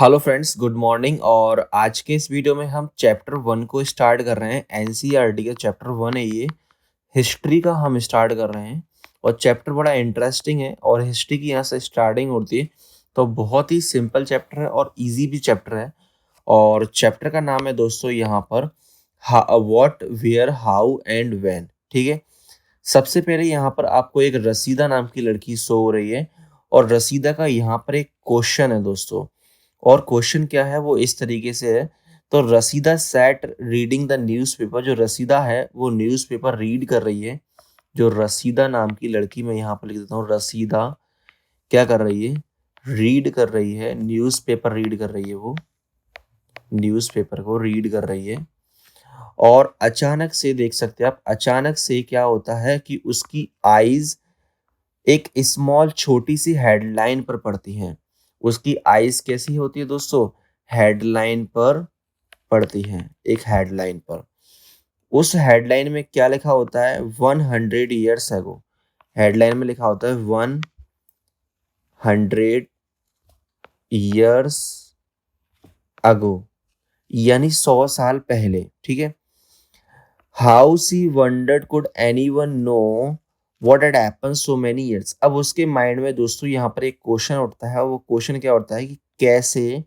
Hello friends, good morning. और आज के इस वीडियो में हम चैप्टर 1 को स्टार्ट कर रहे हैं। एनसीईआरटी का चैप्टर 1 है ये। हिस्ट्री का हम स्टार्ट कर रहे हैं और चैप्टर बड़ा इंटरेस्टिंग है और हिस्ट्री की यहाँ से स्टार्टिंग होती है। तो बहुत ही सिंपल चैप्टर है और इजी भी चैप्टर है। और चैप्टर का नाम है दोस्तों यहाँ पर what, where, how and when. ठीक है। सबसे पहले यहाँ पर आपको एक रसीदा नाम की लड़की शो हो रही है और रसीदा का यहाँ पर एक क्वेश्चन है दोस्तों। और क्वेश्चन क्या है वो इस तरीके से है। तो रसीदा सैट रीडिंग द न्यूज़पेपर। जो रसीदा है वो न्यूज़पेपर रीड कर रही है। जो रसीदा नाम की लड़की, मैं यहाँ पर लिख देता हूँ, रसीदा क्या कर रही है? रीड कर रही है, न्यूज़पेपर रीड कर रही है। वो न्यूज़पेपर को रीड कर रही है। और अचानक से देख सकते हैं आप, अचानक से क्या होता है कि उसकी आईज एक स्मॉल छोटी सी हेडलाइन पर पड़ती हैं। उसकी आईज कैसी होती है दोस्तों? हेडलाइन पर पड़ती हैं, एक हेडलाइन पर। उस हेडलाइन में क्या लिखा होता है? 100 years ago। हेडलाइन में लिखा होता है 100 years ago, यानी 100 साल पहले। ठीक है। How she wondered could anyone know what had happened so many years. अब उसके माइंड में दोस्तों यहाँ पर एक क्वेश्चन उठता है। वो क्वेश्चन क्या उठता है कि कैसे,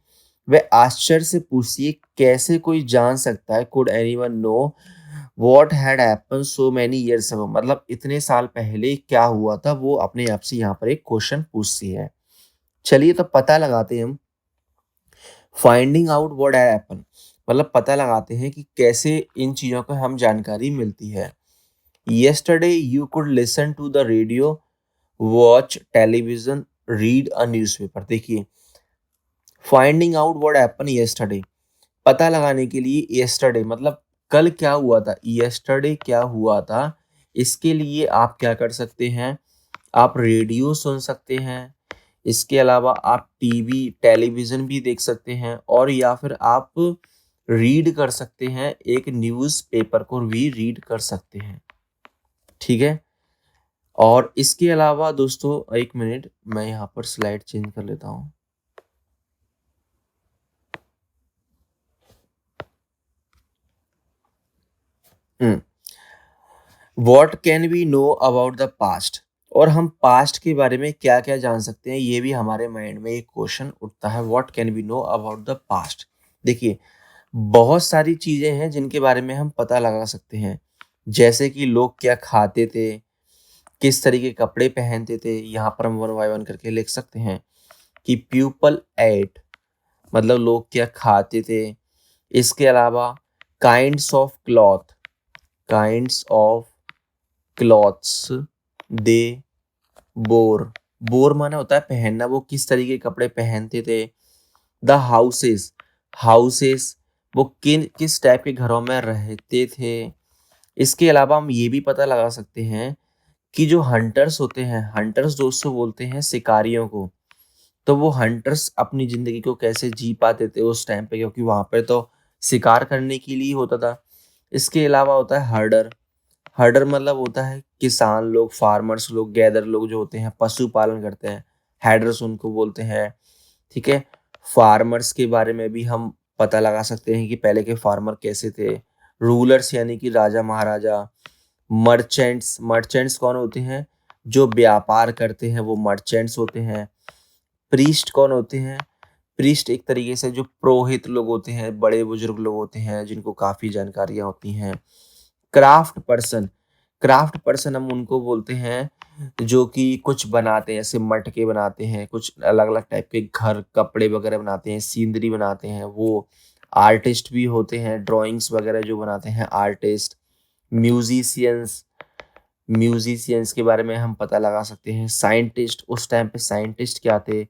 वह आश्चर्य से पूछती है, कैसे कोई जान सकता है, could anyone know what had happened so many years ago, मतलब इतने साल पहले क्या हुआ था। वो अपने आप से यहाँ पर एक क्वेश्चन पूछती है। चलिए तो पता लगाते हैं हम। Finding out what had happened, मतलब पता लगाते हैं कि कैसे इन चीज़ों को हम जानकारी मिलती है। Yesterday you could listen to the radio, watch television, read a newspaper। देखिए, finding out what happen yesterday, पता लगाने के लिए yesterday मतलब कल क्या हुआ था, yesterday क्या हुआ था, इसके लिए आप क्या कर सकते हैं? आप रेडियो सुन सकते हैं। इसके अलावा आप टीवी टेलीविज़न भी देख सकते हैं और या फिर आप रीड कर सकते हैं, एक न्यूज़पेपर को भी रीड कर सकते हैं। ठीक है। और इसके अलावा दोस्तों, एक मिनट, मैं यहाँ पर स्लाइड चेंज कर लेता हूँ। What can we know about the past, और हम पास्ट के बारे में क्या क्या जान सकते हैं, ये भी हमारे माइंड में एक क्वेश्चन उठता है। What can we know about the past. देखिए, बहुत सारी चीजें हैं जिनके बारे में हम पता लगा सकते हैं। जैसे कि लोग क्या खाते थे, किस तरीके के कपड़े पहनते थे। यहाँ पर हम वन बाय वन करके लिख सकते हैं कि पीपल एट, मतलब लोग क्या खाते थे। इसके अलावा kinds of cloth, kinds of clothes they bore, bore माना होता है पहनना, वो किस तरीके के कपड़े पहनते थे। द हाउसेस, हाउसेस वो किस टाइप के घरों में रहते थे। इसके अलावा हम ये भी पता लगा सकते हैं कि जो हंटर्स होते हैं, हंटर्स दोस्तों बोलते हैं शिकारियों को, तो वो हंटर्स अपनी ज़िंदगी को कैसे जी पाते थे उस टाइम पे, क्योंकि वहाँ पे तो शिकार करने के लिए होता था। इसके अलावा होता है हर्डर, हर्डर मतलब होता है किसान लोग, फार्मर्स लोग, गैदर लोग जो होते हैं पशु पालन करते हैं, हैडर्स उनको बोलते हैं। ठीक है। फार्मर्स के बारे में भी हम पता लगा सकते हैं कि पहले के फार्मर कैसे थे। रूलर्स यानी कि राजा महाराजा। मर्चेंट्स, मर्चेंट्स कौन होते हैं? जो व्यापार करते हैं वो मर्चेंट्स होते हैं। प्रीस्ट कौन होते हैं? प्रीस्ट एक तरीके से जो पुरोहित लोग होते हैं, बड़े बुजुर्ग लोग होते हैं जिनको काफ़ी जानकारियाँ होती हैं। क्राफ्ट पर्सन, क्राफ्ट पर्सन हम उनको बोलते हैं जो कि कुछ बनाते हैं, जैसे मटके बनाते हैं, कुछ अलग अलग टाइप के घर कपड़े वगैरह बनाते हैं, सीनरी बनाते हैं। वो आर्टिस्ट भी होते हैं, ड्राइंग्स वगैरह जो बनाते हैं, आर्टिस्ट। म्यूजिशियंस, म्यूजिशियंस के बारे में हम पता लगा सकते हैं। साइंटिस्ट, उस टाइम पे साइंटिस्ट क्या थे।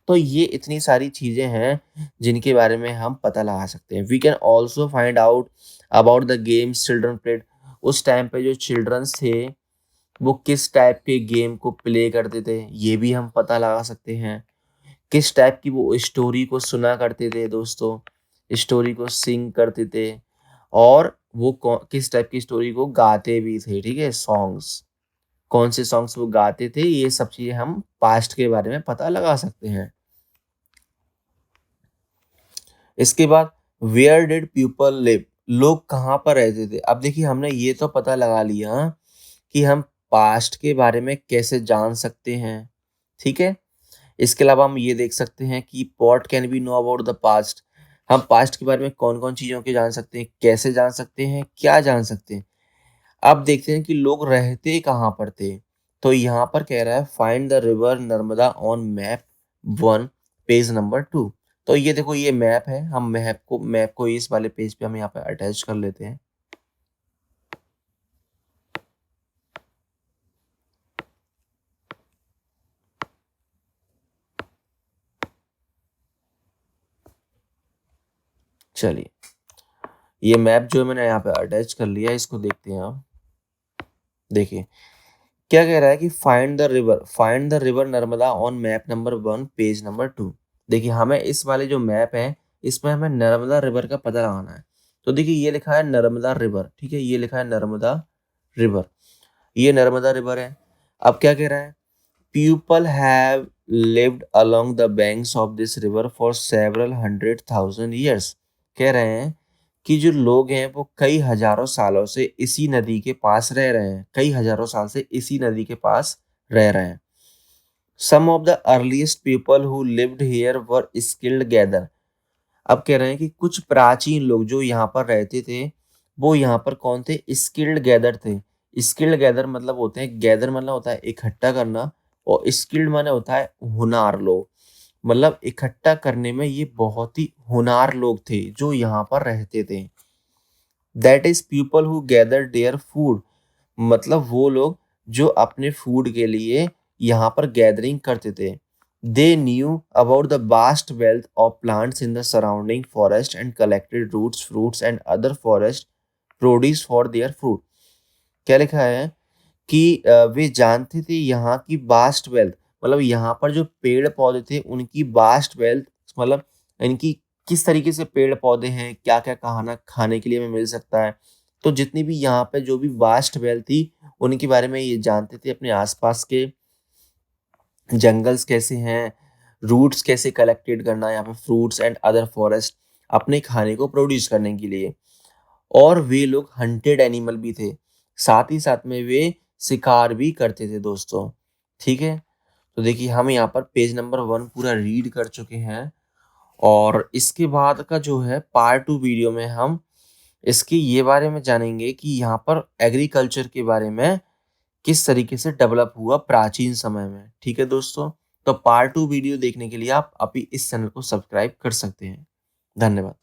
तो ये इतनी सारी चीज़ें हैं जिनके बारे में हम पता लगा सकते हैं। We can also find out about the games children played. उस टाइम पे जो चिल्ड्रंस थे वो किस टाइप के गेम को प्ले करते थे, ये भी हम पता लगा सकते हैं। किस टाइप की वो स्टोरी को सुना करते थे दोस्तों, स्टोरी को सिंग करते थे। और वो किस टाइप की स्टोरी को गाते भी थे। ठीक है। सॉन्ग्स, कौन से सॉन्ग्स वो गाते थे, ये सब चीज़ें हम पास्ट के बारे में पता लगा सकते हैं। इसके बाद वेयर डिड पीपल लिव, लोग कहाँ पर रहते थे। अब देखिए हमने ये तो पता लगा लिया कि हम पास्ट के बारे में कैसे जान सकते हैं, ठीक है। इसके अलावा हम ये देख सकते हैं कि what can we know about the past, हम पास्ट के बारे में कौन कौन चीज़ों के जान सकते हैं, कैसे जान सकते हैं, क्या जान सकते हैं। अब देखते हैं कि लोग रहते कहाँ पर थे। तो यहाँ पर कह रहा है find the river Narmada on map 1 page number 2। तो ये देखो ये मैप है, हम मैप को इस वाले पेज पे हम यहाँ पे अटैच कर लेते हैं। चलिए ये मैप जो है मैंने यहाँ पे अटैच कर लिया, इसको देखते हैं आप। देखिए क्या कह रहा है कि find the river Narmada on map number 1 page number 2। देखिए हमें इस वाले जो मैप है इसमें हमें नर्मदा रिवर का पता लगाना है। तो देखिए ये लिखा है नर्मदा रिवर, ठीक है, ये लिखा है नर्मदा रिवर, ये नर्मदा रिवर है। अब क्या कह रहा है, people have lived along the banks of this river for several 100,000 years. कह रहे हैं कि जो लोग हैं वो कई हजारों सालों से इसी नदी के पास रह रहे हैं, कई हजारों साल से इसी नदी के पास रह रहे हैं। Some of the earliest people who lived here were skilled gather. अब कह रहे हैं कि कुछ प्राचीन लोग जो यहाँ पर रहते थे वो यहाँ पर कौन थे, स्किल्ड गैदर थे। स्किल्ड गैदर मतलब होते हैं, गैदर मतलब होता है इकट्ठा करना, और स्किल्ड माने होता है हुनार लोग, मतलब इकट्ठा करने में ये बहुत ही हुनार लोग थे जो यहाँ पर रहते थे। That is people who gather their food, मतलब वो लोग जो अपने फूड के लिए यहाँ पर गैदरिंग करते थे। They knew about the vast wealth of plants in the surrounding forest and collected roots fruits and other forest produce for their fruit. क्या लिखा है कि वे जानते थे यहाँ की वास्ट वेल्थ, मतलब यहाँ पर जो पेड़ पौधे थे उनकी वास्ट वेल्थ, मतलब इनकी किस तरीके से पेड़ पौधे हैं, क्या क्या खाना खाने के लिए हमें मिल सकता है। तो जितनी भी यहाँ पे जो भी वास्ट वेल्थ थी उनके बारे में ये जानते थे, अपने आसपास के जंगल्स कैसे हैं, रूट्स कैसे कलेक्टेड करना है यहाँ पे, फ्रूट्स एंड अदर फॉरेस्ट अपने खाने को प्रोड्यूस करने के लिए। और वे लोग हंटेड एनिमल भी थे, साथ ही साथ में वे शिकार भी करते थे दोस्तों, ठीक है। तो देखिए हम यहाँ पर पेज नंबर 1 पूरा रीड कर चुके हैं, और इसके बाद का जो है पार्ट 2 वीडियो में हम इसके ये बारे में जानेंगे कि यहाँ पर एग्रीकल्चर के बारे में किस तरीके से डेवलप हुआ प्राचीन समय में, ठीक है दोस्तों। तो पार्ट 2 वीडियो देखने के लिए आप अभी इस चैनल को सब्सक्राइब कर सकते हैं। धन्यवाद।